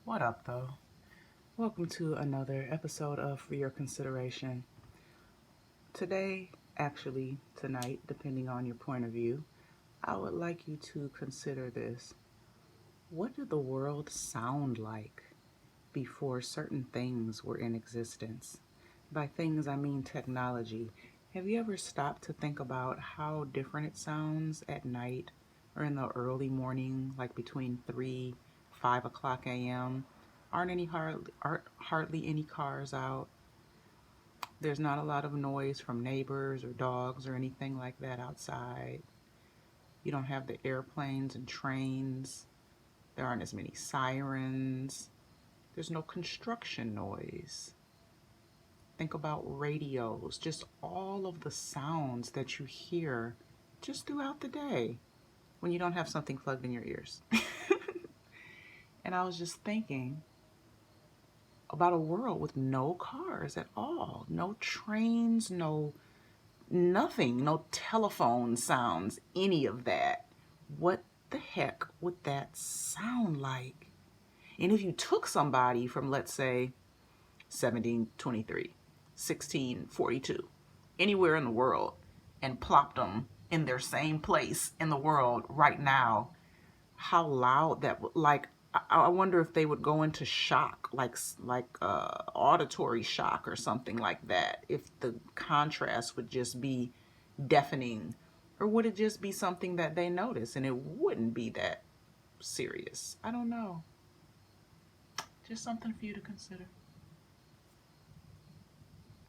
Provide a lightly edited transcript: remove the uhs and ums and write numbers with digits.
What up, though? Welcome to another episode of For Your Consideration. Today, actually, tonight, depending on your point of view, I would like you to consider this. What did the world sound like before certain things were in existence? By things, I mean technology. Have you ever stopped to think about how different it sounds at night or in the early morning, like between 3, 5 o'clock a.m.? Aren't hardly any cars out. There's not a lot of noise from neighbors or dogs or anything like that outside. You don't have the airplanes and trains. There aren't as many sirens. There's no construction noise. Think about radios, just all of the sounds that you hear just throughout the day when you don't have something plugged in your ears. And I was just thinking about a world with no cars at all, no trains, no nothing, no telephone sounds, any of that. What the heck would that sound like? And if you took somebody from, let's say, 1723, 1642, anywhere in the world, and plopped them in their same place in the world right now, how loud that would, like, I wonder if they would go into shock, like auditory shock or something like that, if the contrast would just be deafening, or would it just be something that they notice and it wouldn't be that serious? I don't know. Just something for you to consider.